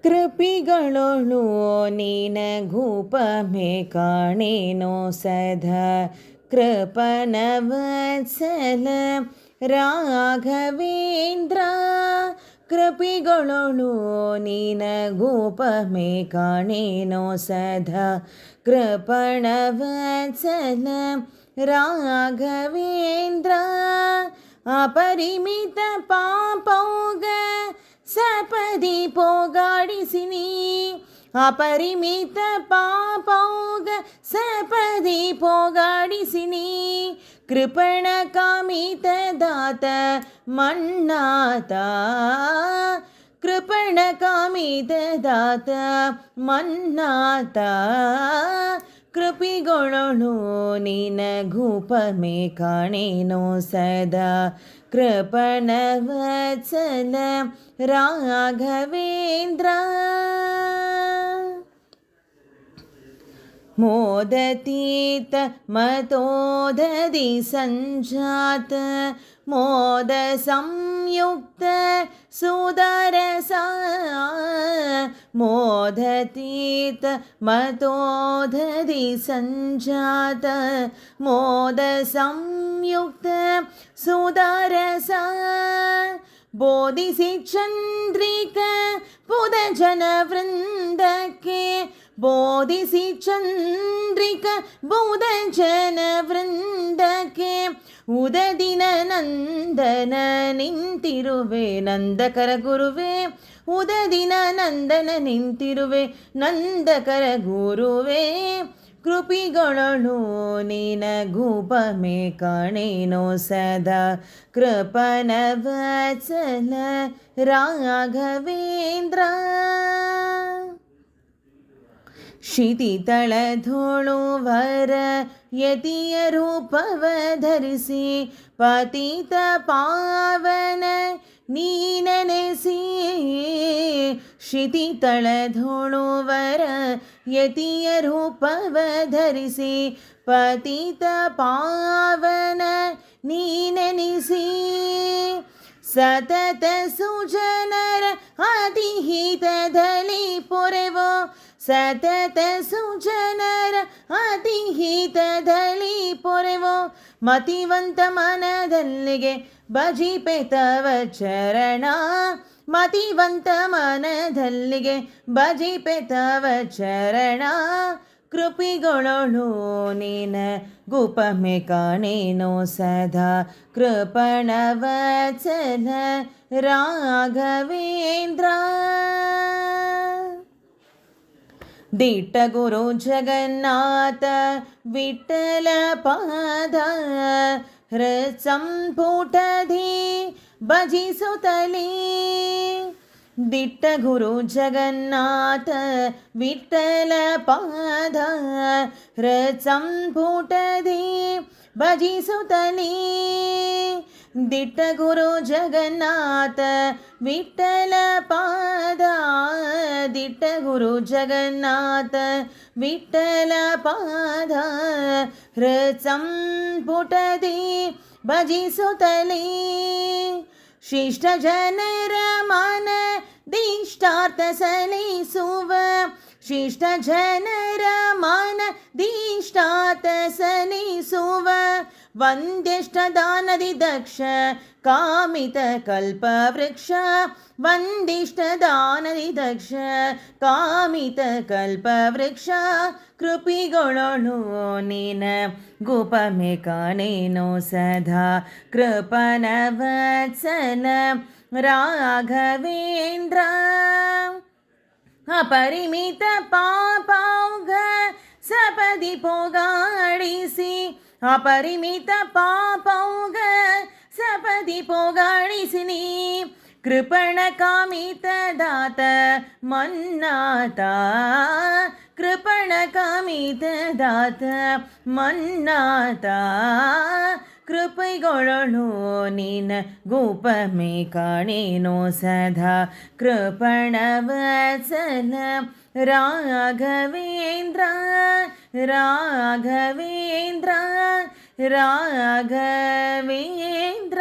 ಕೃಪಿಗಳೊಳು ನಿನಗೂಪಮೆ ಕಾಣೇನೋ ಸದಾ ಕೃಪನವತ್ಸಲ ರಾಘವೇಂದ್ರ. ಕೃಪಿಗಳೊಳು ನಿನಗೂಪಮೆ ಕಾಣೇನೋ ಸದಾ ಕೃಪಣವತ್ಸಲ ರಾಘವೇಂದ್ರ. ಅಪರಿಮಿತ ಪಾಪೌಗ ಸಪದಿ ಪೋಗಾಡಿಸಿನಿ. ಅಪರಿಮಿತ ಪಾಪೌಗ ಸಪದಿ ಪೋಗಾಡಿಸಿನಿ. ಕೃಪಣ ಕಾಮಿತ ದಾತ ಮನ್ನಾತ. ಕೃಪಣ ಕಾಮಿತ ದಾತ ಮನ್ನಾತ. ಕೃಪಿಗಳೊಳು ನಿನಗೂಪಮೆ ಕಾಣೇನೋ ಸದಾ ಕೃಪಣವತ್ಸಲ ರಾಘವೇಂದ್ರ. ಮೋದತೀತ ಮತೋದಧಿ ಸಂಜಾತ ಮೋದ ಸಂಯುಕ್ತ ಸುದರಸ. ಮೋದತೀತ ಮತೋದಧಿ ಸಂಜಾತ ಮೋದ ಸಂಯುಕ್ತ ಸುದರಸ. ಬೋಧಿಸಿ ಚಂದ್ರಿಕ ಪುದ ಜನ ವೃಂದಕ್ಕೆ. ಬೋಧಿಸಿ ಚಂದ್ರಿಕ ಬೌಧ ಜನ ವೃಂದಕ್ಕೆ. ಉದದಿನ ನಂದನ ನಿಂತಿರುವೆ ನಂದಕರ ಗುರುವೆ. ಉದದಿನ ನಂದನ ನಿಂತಿರುವೆ ನಂದಕರ ಗುರುವೆ. ಕೃಪಿಗಳೊಳು ನಿನಗೂಪಮೆ ಕಾಣೇನೋ ಸದಾ ಕೃಪಣವತ್ಸಲ ರಾಘವೇಂದ್ರ. ಶಿತಿತಳಧೋಳು ವರ ಯತಿಯ ರೂಪವ ಧರಿಸಿ ಪತಿತ ಪಾವನ ನೀನೆನೆಸಿ. ಶಿತಿತಳಧೋಳು ವರ ಯತಿಯ ರೂಪವ ಧರಿಸಿ ಪತಿತ ಪಾವನ ನೀನೆನಿಸಿ. ಸತತ ಸುಜನರ ಅತಿಹಿತದಲ್ಲಿ ಪೊರೆವೋ. ಸತತ ಸುಜನರ ಅತಿಹಿತದಲ್ಲಿ ಪೊರೆವೋ. ಮತಿವಂತ ಮನದಲ್ಲಿಗೆ ಭಜಿಪೆ ತವ ಚರಣ. ಮತಿವಂತ ಮನದಲ್ಲಿಗೆ ಭಜಿಪೆ ತವ ಚರಣ. ಕೃಪಿಗಳೊಳು ನಿನಗೂಪಮೆ ಕಾಣೇನೋ ಸದಾ ಕೃಪಣವತ್ಸಲ ರಾಘವೇಂದ್ರ. ದಿಟ್ಟ ಗುರು ಜಗನ್ನಾಥ ವಿಠಲ ಪಾದ ಹೃತ್ಸಂಪುಟಧಿ ಭಜಿಸುತ್ತಲೇ. ದಿಟ್ಟ ಗುರು ಜಗನ್ನಾಥ ವಿಠಲ ಪಾದ ಹೃತ್ಸಂಪುಟಧಿ ಭಜಿಸುತ್ತಲೇ. ದಿಟ್ಟ ಗುರು ಜಗನ್ನಾಥ ವಿಠಲ ಪಾದ. ದಿಟ್ಟ ಗುರು ಜಗನ್ನಾಥ ವಿಠಲ ಪಾದ ಹೃತ್ಸಂಪುಟಧಿ ಭಜಿಸುತ್ತಲೇ. ಶಿಷ್ಟ ಜನರ ಮನ ದಿಷ್ಟಾರ್ಥ ಸಲಿಸುವ. ಶಿಷ್ಟ ಜನರ ಮನ ದಿಷ್ಟಾರ್ಥ ಸಲಿಸುವ. ವಂದ್ಯಷ್ಟ ದಾನದಿ ದಕ್ಷ ಕಾಮಿತ ಕಲ್ಪ ವೃಕ್ಷ. ವಂದಿಷ್ಟ ದಾನದಿ ದಕ್ಷ ಕಾಮಿತ ಕಲ್ಪ ವೃಕ್ಷ. ಕೃಪಿಗಳೊಳು ನಿನಗೂಪಮೆ ಕಾಣೇನೋ ಸದಾ ಕೃಪಣವತ್ಸಲ ರಾಘವೇಂದ್ರ. ಅಪರಿಮಿತ ಪಾಪೌಘ ಸಪದಿ ಪೋಗಾಡಿಸಿ. ಅಪರಿಮಿತ ಪಾಪೌಘ ಸಪದಿ ಪೋಗಾಡಿಸಿನಿ. ಕೃಪಣ ಕಾಮಿತ ದಾತ ಮನ್ನಾತ. ಕೃಪಣ ಕಾಮಿತ ದಾತ ಮನ್ನಾತ. ಕೃಪೆಗಳೊಳು ನಿನಗೂಪಮೆ ಕಾಣೇನೋ ಸದಾ ಕೃಪಣವತ್ಸಲ ರಾಘವೇಂದ್ರ. ರಾಘವೇಂದ್ರ ರಾಘವೇಂದ್ರ.